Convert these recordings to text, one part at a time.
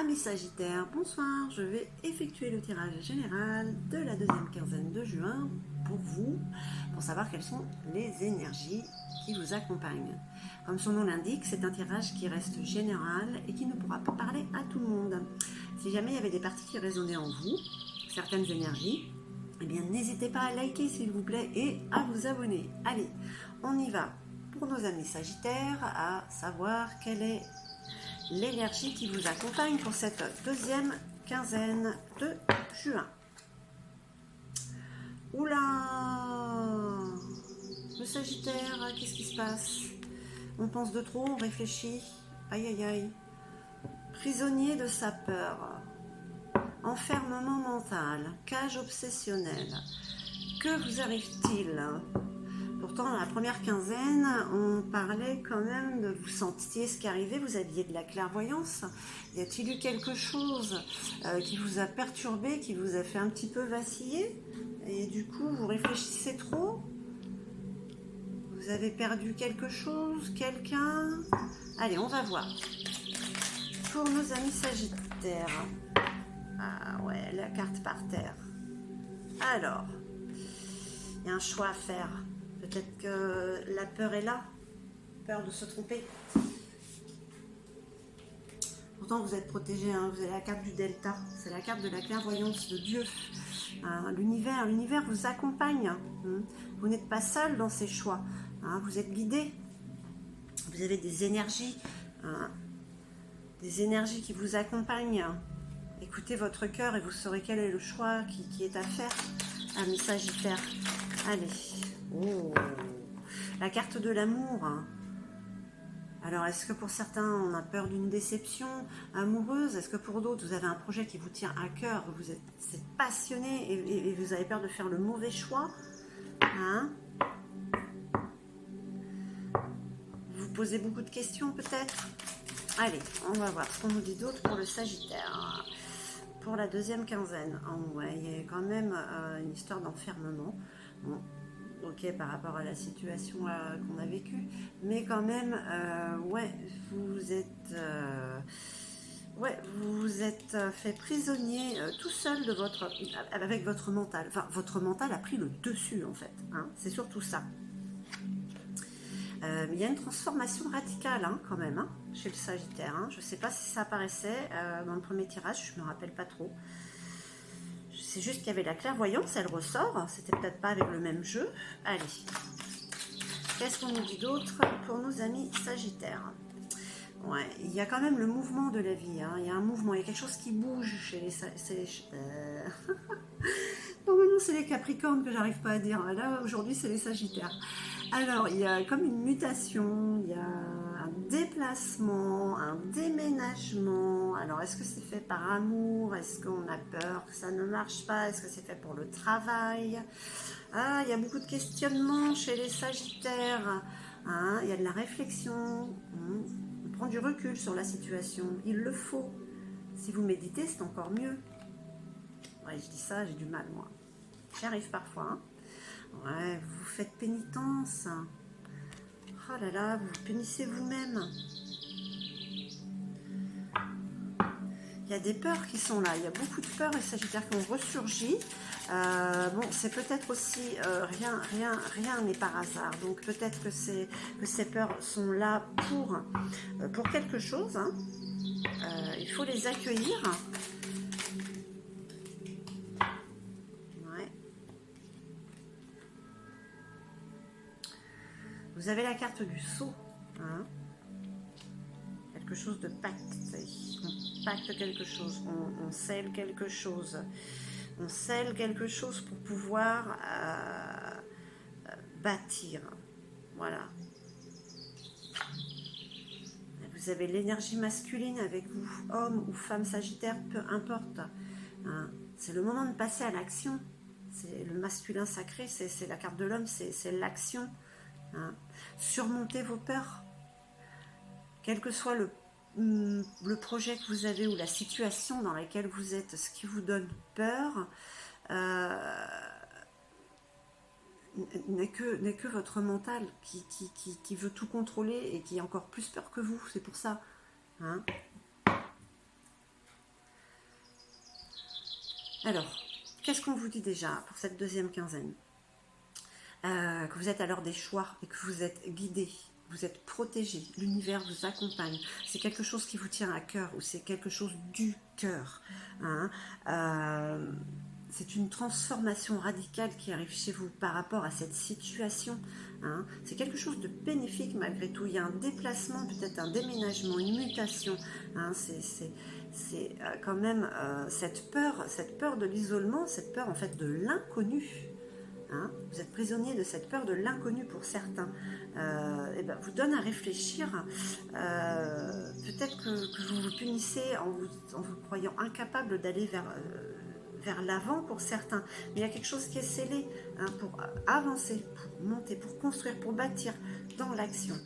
Amis Sagittaires, bonsoir, je vais effectuer le tirage général de la deuxième quinzaine de juin pour vous, pour savoir quelles sont les énergies qui vous accompagnent. Comme son nom l'indique, c'est un tirage qui reste général et qui ne pourra pas parler à tout le monde. Si jamais il y avait des parties qui résonnaient en vous, certaines énergies, eh bien n'hésitez pas à liker s'il vous plaît et à vous abonner. Allez, on y va pour nos amis Sagittaires, à savoir quelle est l'énergie qui vous accompagne pour cette deuxième quinzaine de juin. Oula, le Sagittaire, qu'est-ce qui se passe? On pense de trop, on réfléchit. Aïe aïe aïe. Prisonnier de sa peur. Enfermement mental. Cage obsessionnelle. Que vous arrive-t-il? Pourtant, dans la première quinzaine, on parlait quand même de vous sentiez ce qui arrivait, vous aviez de la clairvoyance. Y a-t-il eu quelque chose qui vous a perturbé, qui vous a fait un petit peu vaciller? Et du coup, vous réfléchissez trop? Vous avez perdu quelque chose, quelqu'un? Allez, on va voir. Pour nos amis Sagittaires. Ah ouais, la carte par terre. Alors, il y a un choix à faire. Peut-être que la peur est là, peur de se tromper. Pourtant, vous êtes protégé, hein, vous avez la carte du delta, c'est la carte de la clairvoyance de Dieu. Hein, l'univers vous accompagne. Hein. Vous n'êtes pas seul dans ces choix. Hein, vous êtes guidé. Vous avez des énergies qui vous accompagnent. Écoutez votre cœur et vous saurez quel est le choix qui est à faire. Amis Sagittaires, allez. Oh, la carte de l'amour. Alors, est-ce que pour certains, on a peur d'une déception amoureuse? Est-ce que pour d'autres, vous avez un projet qui vous tient à cœur, vous êtes passionné et vous avez peur de faire le mauvais choix? Hein? Vous posez beaucoup de questions peut-être? Allez, on va voir ce qu'on nous dit d'autre pour le Sagittaire. Pour la deuxième quinzaine, oh, ouais, il y a quand même une histoire d'enfermement. Bon, ok, par rapport à la situation qu'on a vécue, mais quand même, ouais, vous êtes fait prisonnier tout seul de avec votre mental. Enfin, votre mental a pris le dessus en fait. Hein, c'est surtout ça. Il y a une transformation radicale hein, quand même hein, chez le Sagittaire. Hein. Je ne sais pas si ça apparaissait dans le premier tirage, je ne me rappelle pas trop. C'est juste qu'il y avait la clairvoyance, elle ressort. C'était peut-être pas avec le même jeu. Allez. Qu'est-ce qu'on nous dit d'autre pour nos amis Sagittaires? Ouais, il y a quand même le mouvement de la vie. Hein. Il y a un mouvement, il y a quelque chose qui bouge chez les Normalement, c'est les Capricornes que j'arrive pas à dire. Là, aujourd'hui, c'est les Sagittaires. Alors, il y a comme une mutation, il y a un déplacement, un déménagement. Alors, est-ce que c'est fait par amour? Est-ce qu'on a peur que ça ne marche pas? Est-ce que c'est fait pour le travail? Ah, il y a beaucoup de questionnements chez les Sagittaires. Hein, il y a de la réflexion. On prend du recul sur la situation. Il le faut. Si vous méditez, c'est encore mieux. Ouais, je dis ça, j'ai du mal, moi. J'y arrive parfois. Hein. Ouais, vous faites pénitence. Oh là là, vous punissez vous-même. Il y a des peurs qui sont là. Il y a beaucoup de peurs et Sagittaires qui ont ressurgi. Bon, c'est peut-être aussi rien n'est par hasard. Donc peut-être que ces peurs sont là pour quelque chose. Hein. Il faut les accueillir. Vous avez la carte du sceau. Hein? Quelque chose de pacté. On pacte quelque chose. On scelle quelque chose. On scelle quelque chose pour pouvoir bâtir. Voilà. Vous avez l'énergie masculine avec vous. Homme ou femme Sagittaire, peu importe. Hein? C'est le moment de passer à l'action. C'est le masculin sacré. C'est la carte de l'homme. C'est l'action. Hein. Surmontez vos peurs, quel que soit le projet que vous avez ou la situation dans laquelle vous êtes, ce qui vous donne peur n'est que votre mental qui veut tout contrôler et qui a encore plus peur que vous, c'est pour ça. Hein. Alors, qu'est-ce qu'on vous dit déjà pour cette deuxième quinzaine? Que vous êtes à l'heure des choix et que vous êtes guidé, vous êtes protégé, l'univers vous accompagne, c'est quelque chose qui vous tient à cœur ou c'est quelque chose du cœur. Hein. C'est une transformation radicale qui arrive chez vous par rapport à cette situation. Hein. C'est quelque chose de bénéfique malgré tout. Il y a un déplacement, peut-être un déménagement, une mutation. Hein. C'est quand même cette peur de l'isolement, cette peur en fait de l'inconnu. Hein, vous êtes prisonnier de cette peur de l'inconnu pour certains. Et ben, vous donne à réfléchir. Peut-être que vous vous punissez en vous croyant incapable d'aller vers l'avant pour certains. Mais il y a quelque chose qui est scellé hein, pour avancer, pour monter, pour construire, pour bâtir dans l'action.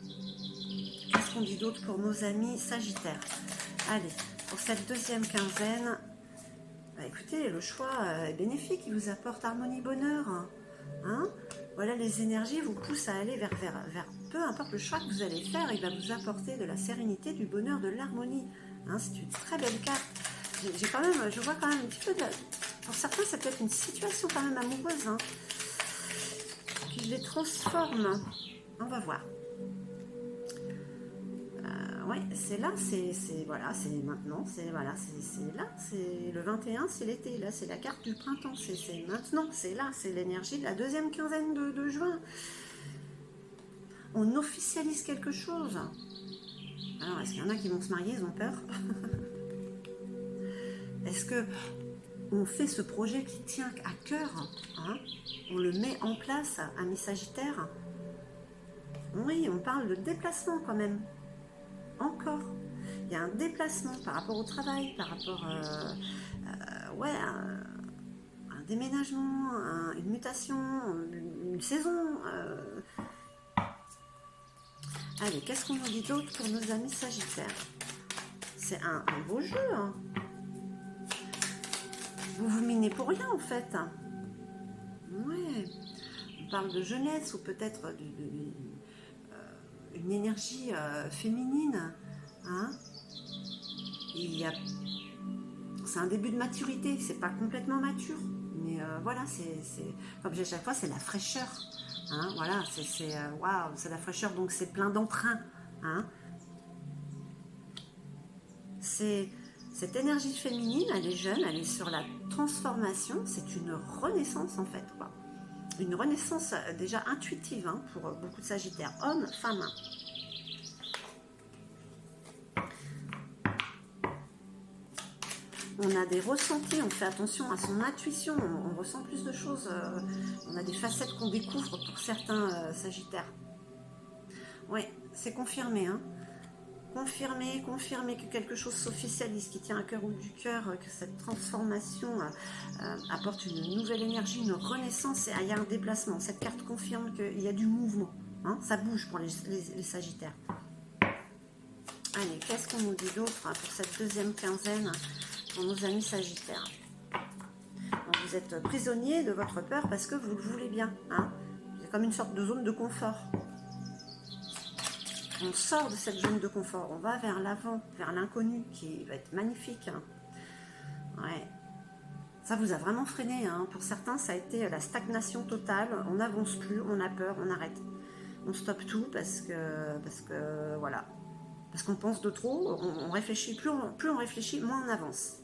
Qu'est-ce qu'on dit d'autre pour nos amis Sagittaires? Allez, pour cette deuxième quinzaine, bah, écoutez, le choix est bénéfique, il vous apporte harmonie, bonheur. Hein, voilà, les énergies vous poussent à aller vers peu importe le choix que vous allez faire, il va vous apporter de la sérénité, du bonheur, de l'harmonie. Hein, c'est une très belle carte. Je vois quand même un petit peu pour certains, ça peut être une situation quand même amoureuse hein, qui les transforme. On va voir. Ouais, c'est là, voilà, c'est maintenant, c'est là, c'est le 21, c'est l'été, là, c'est la carte du printemps, c'est maintenant, c'est là, c'est l'énergie de la deuxième quinzaine de juin. On officialise quelque chose. Alors, est-ce qu'il y en a qui vont se marier, ils ont peur? Est-ce que on fait ce projet qui tient à cœur hein, on le met en place, ami Sagittaire? Oui, on parle de déplacement quand même. Encore, il y a un déplacement par rapport au travail, par rapport ouais, un déménagement, une mutation, une saison. Allez, qu'est-ce qu'on nous dit d'autre pour nos amis Sagittaires? C'est un beau jeu. Hein. Vous vous minez pour rien en fait. Ouais. On parle de jeunesse ou peut-être une énergie féminine. Hein, c'est un début de maturité, c'est pas complètement mature, mais voilà, c'est comme j'ai à chaque fois, c'est la fraîcheur. Hein, voilà, waouh, c'est la fraîcheur, donc c'est plein d'entrain. Hein. Cette énergie féminine, elle est jeune, elle est sur la transformation, c'est une renaissance en fait, quoi. Une renaissance déjà intuitive hein, pour beaucoup de Sagittaires, hommes, femmes. On a des ressentis, on fait attention à son intuition, on ressent plus de choses, on a des facettes qu'on découvre pour certains Sagittaires. Oui, c'est confirmé, hein. Confirmé que quelque chose s'officialise, qui tient à cœur ou du cœur, que cette transformation apporte une nouvelle énergie, une renaissance, et il y a un déplacement. Cette carte confirme qu'il y a du mouvement, hein, ça bouge pour les Sagittaires. Allez, qu'est-ce qu'on nous dit d'autre pour cette deuxième quinzaine pour nos amis Sagittaires? Donc, vous êtes prisonnier de votre peur parce que vous le voulez bien. Hein, c'est comme une sorte de zone de confort. On sort de cette zone de confort, on va vers l'avant, vers l'inconnu qui va être magnifique. Hein. Ouais. Ça vous a vraiment freiné. Hein. Pour certains, ça a été la stagnation totale. On n'avance plus, on a peur, on arrête. On stoppe tout parce que voilà. Parce qu'on pense de trop, on réfléchit, plus on réfléchit, moins on avance.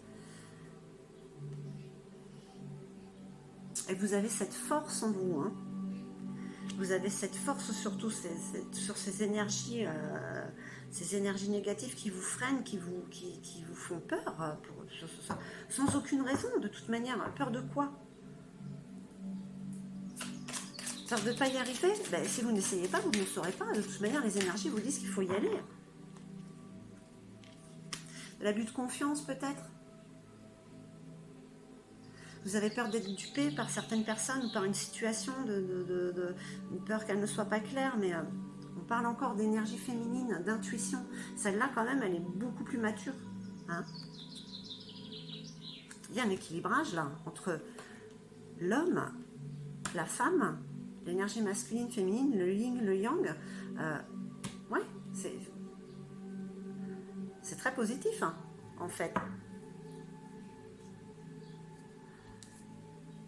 Et vous avez cette force en vous, hein. Vous avez cette force surtout sur ces énergies négatives qui vous freinent, qui vous font peur, sans aucune raison, de toute manière. Peur de quoi? Peur de ne pas y arriver? Ben, si vous n'essayez pas, vous ne saurez pas. De toute manière, les énergies vous disent qu'il faut y aller. L'abus de confiance peut-être? Vous avez peur d'être dupé par certaines personnes ou par une situation, une peur qu'elle ne soit pas claire, mais on parle encore d'énergie féminine, d'intuition. Celle-là, quand même, elle est beaucoup plus mature. Hein, il y a un équilibrage, là, entre l'homme, la femme, l'énergie masculine, féminine, le yin, le yang. Ouais, c'est très positif, hein, en fait.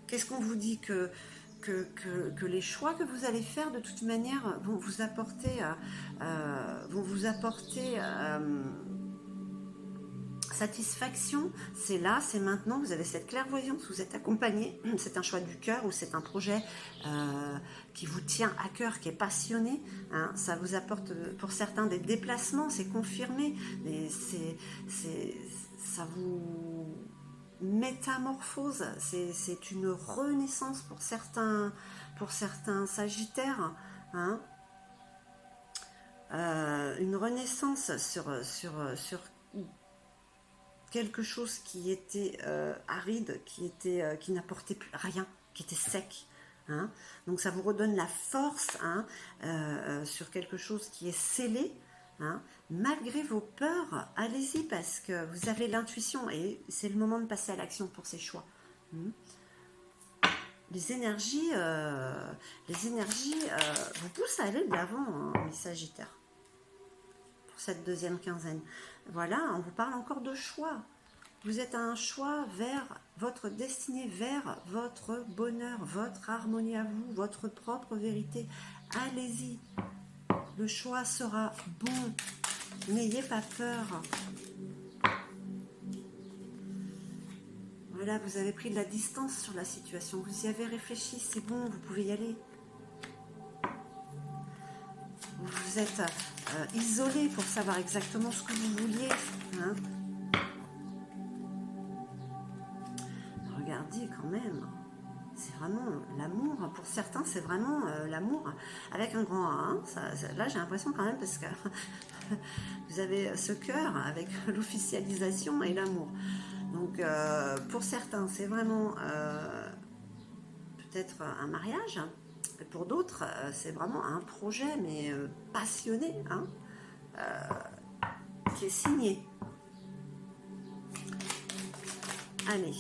Qu'est-ce qu'on vous dit que les choix que vous allez faire de toute manière vont vous apporter, satisfaction. C'est là, c'est maintenant, vous avez cette clairvoyance, vous êtes accompagné, c'est un choix du cœur ou c'est un projet qui vous tient à cœur, qui est passionné, hein. Ça vous apporte pour certains des déplacements, c'est confirmé, mais ça vous métamorphose, c'est une renaissance pour certains sagittaires, hein. Une renaissance sur quelque chose qui était aride, qui n'apportait plus rien, qui était sec, hein. Donc ça vous redonne la force, hein, sur quelque chose qui est scellé, hein. Malgré vos peurs, allez-y parce que vous avez l'intuition et c'est le moment de passer à l'action pour ces choix. Les énergies vous poussent à aller de l'avant, hein, les Sagittaires, pour cette deuxième quinzaine. Voilà, on vous parle encore de choix. Vous êtes à un choix vers votre destinée, vers votre bonheur, votre harmonie à vous, votre propre vérité. Allez-y, le choix sera bon. N'ayez pas peur. Voilà, vous avez pris de la distance sur la situation. Vous y avez réfléchi, c'est bon, vous pouvez y aller. Vous vous êtes isolé pour savoir exactement ce que vous vouliez, hein. Regardez quand même, c'est vraiment l'amour. Pour certains, c'est vraiment l'amour avec un grand A, hein. Là, j'ai l'impression quand même parce que vous avez ce cœur avec l'officialisation et l'amour. Donc, pour certains, c'est vraiment peut-être un mariage. Pour d'autres, c'est vraiment un projet, mais passionné, hein, qui est signé. Allez.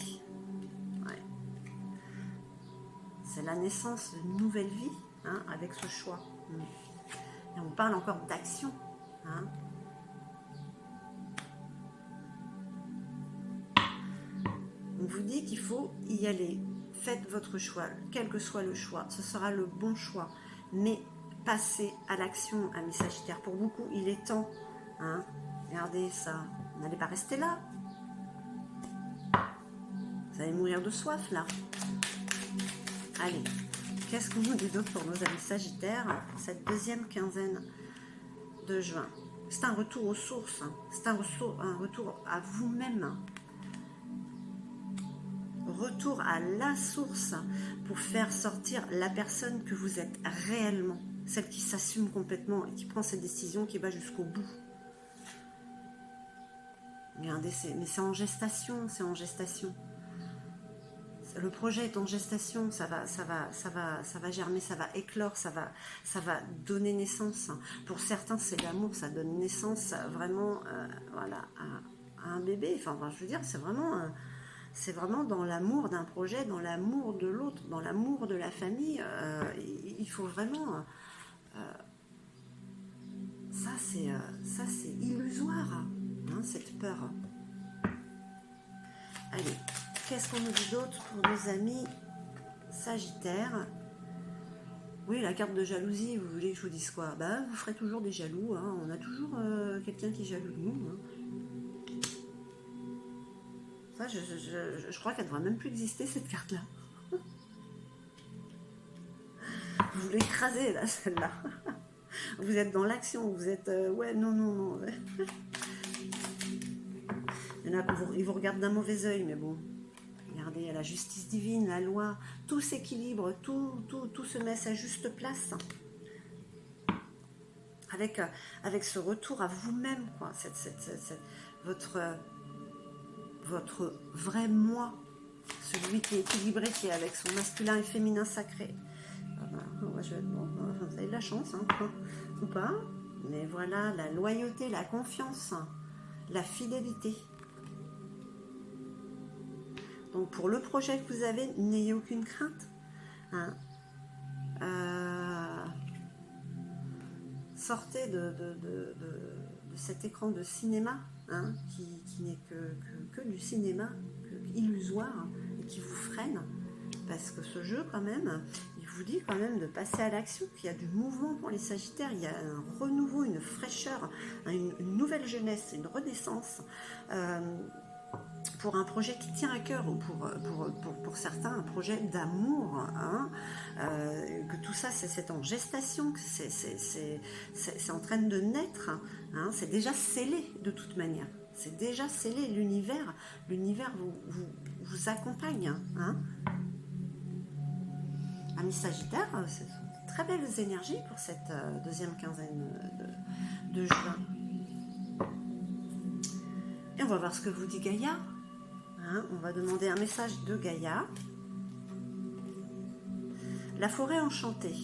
Ouais. C'est la naissance d'une nouvelle vie, hein, avec ce choix. Et on parle encore d'action, hein. On vous dit qu'il faut y aller. Faites votre choix, quel que soit le choix, ce sera le bon choix. Mais passez à l'action, amis Sagittaires. Pour beaucoup, il est temps, hein. Regardez ça, vous n'allez pas rester là. Vous allez mourir de soif, là. Allez, qu'est-ce qu'on nous dit d'autre pour nos amis Sagittaires, cette deuxième quinzaine de juin? C'est un retour aux sources, hein. C'est un retour à vous-même. Retour à la source pour faire sortir la personne que vous êtes réellement, celle qui s'assume complètement et qui prend ses décisions, qui va jusqu'au bout. Regardez, mais c'est en gestation, c'est en gestation. Le projet est en gestation, ça va germer, ça va éclore, ça va donner naissance. Pour certains, c'est l'amour, ça donne naissance vraiment, voilà, à un bébé. Enfin, je veux dire, c'est vraiment dans l'amour d'un projet, dans l'amour de l'autre, dans l'amour de la famille. Il faut vraiment... ça, c'est illusoire, hein, cette peur. Allez, qu'est-ce qu'on nous dit d'autre pour nos amis Sagittaires? Oui, la carte de jalousie, vous voulez que je vous dise quoi? Bah, vous ferez toujours des jaloux, hein. On a toujours quelqu'un qui est jaloux de nous, hein. Ça, je crois qu'elle ne devrait même plus exister, cette carte-là. Vous l'écrasez, là, celle-là. Vous êtes dans l'action, vous êtes... ouais, non. Ouais. Il y en a qui vous regardent d'un mauvais œil, mais bon. Regardez, il y a la justice divine, la loi, tout s'équilibre, tout se met à sa juste place. Avec ce retour à vous-même, quoi. Votre vrai moi, celui qui est équilibré, qui est avec son masculin et féminin sacré. Bon, vous avez de la chance, hein, ou pas, mais voilà, la loyauté, la confiance, la fidélité. Donc pour le projet que vous avez, n'ayez aucune crainte, hein. Sortez de cet écran de cinéma, hein, qui n'est que du cinéma, illusoire, et qui vous freine. parce que ce jeu, quand même, il vous dit quand même de passer à l'action, qu'il y a du mouvement pour les Sagittaires, il y a un renouveau, une fraîcheur, une nouvelle jeunesse, une renaissance, pour un projet qui tient à cœur, ou pour certains, un projet d'amour, hein, que tout ça, c'est en gestation, que c'est en train de naître, hein, c'est déjà scellé de toute manière. C'est déjà scellé, l'univers vous accompagne. Hein. Amis Sagittaire, ce sont de très belles énergies pour cette deuxième quinzaine de juin. Et on va voir ce que vous dit Gaïa. Hein, on va demander un message de Gaïa. La forêt enchantée.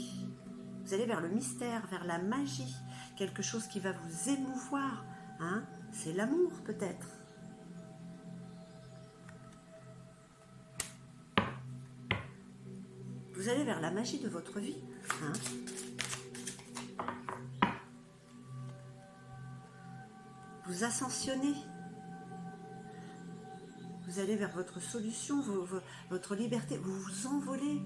Vous allez vers le mystère, vers la magie, quelque chose qui va vous émouvoir. Hein, c'est l'amour peut-être. Vous allez vers la magie de votre vie. Hein. Vous ascensionnez. Vous allez vers votre solution, votre liberté. Vous vous envolez.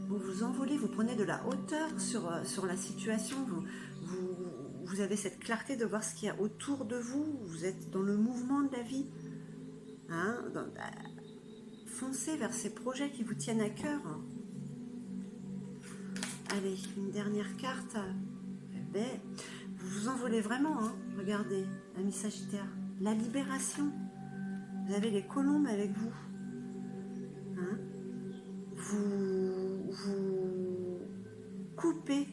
Vous envolez, vous prenez de la hauteur sur la situation. Vous avez cette clarté de voir ce qu'il y a autour de vous. Vous êtes dans le mouvement de la vie. Hein, foncez vers ces projets qui vous tiennent à cœur. Allez, une dernière carte. Eh bien, vous vous envolez vraiment. Hein. Regardez, amis Sagittaire. La libération. Vous avez les colombes avec vous. Hein. Vous coupez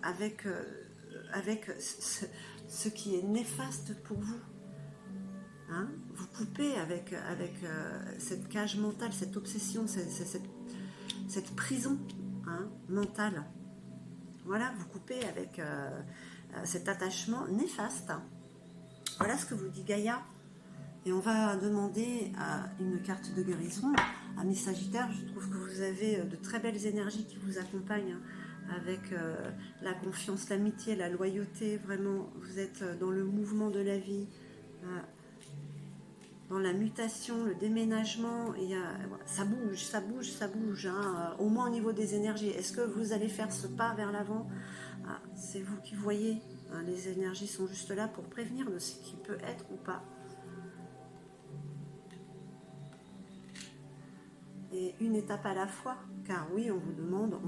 avec ce qui est néfaste pour vous. Hein. Vous coupez avec cette cage mentale, cette obsession, cette prison, hein, mentale. Voilà, vous coupez avec cet attachement néfaste. Voilà ce que vous dit Gaïa. Et on va demander une carte de guérison. Amis Sagittaire, je trouve que vous avez de très belles énergies qui vous accompagnent, avec la confiance, l'amitié, la loyauté. Vraiment, vous êtes dans le mouvement de la vie, dans la mutation, le déménagement. Ça bouge. Hein, au moins au niveau des énergies. Est-ce que vous allez faire ce pas vers l'avant? C'est vous qui voyez. Hein, les énergies sont juste là pour prévenir de ce qui peut être ou pas. Et une étape à la fois, car oui, on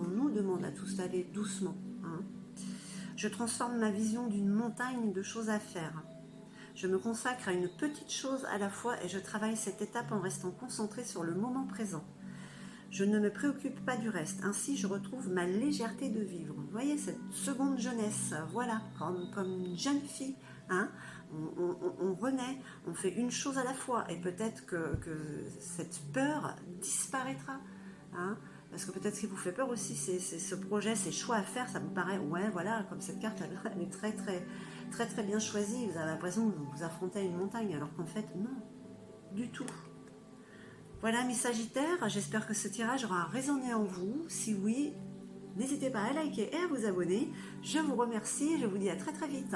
nous demande à tous d'aller doucement. Hein. Je transforme ma vision d'une montagne de choses à faire. Je me consacre à une petite chose à la fois et je travaille cette étape en restant concentré sur le moment présent. Je ne me préoccupe pas du reste, ainsi je retrouve ma légèreté de vivre. Vous voyez, cette seconde jeunesse, voilà, comme une jeune fille, hein. On renaît, on fait une chose à la fois, et peut-être que cette peur disparaîtra, hein, parce que peut-être ce qui vous fait peur aussi, c'est ce projet, ces choix à faire. Ça vous paraît, ouais, voilà, comme cette carte, elle est très bien choisie. Vous avez l'impression que vous affrontez une montagne, alors qu'en fait, non, du tout. Voilà, mes Sagittaires, j'espère que ce tirage aura résonné en vous. Si oui, n'hésitez pas à liker et à vous abonner. Je vous remercie et je vous dis à très vite.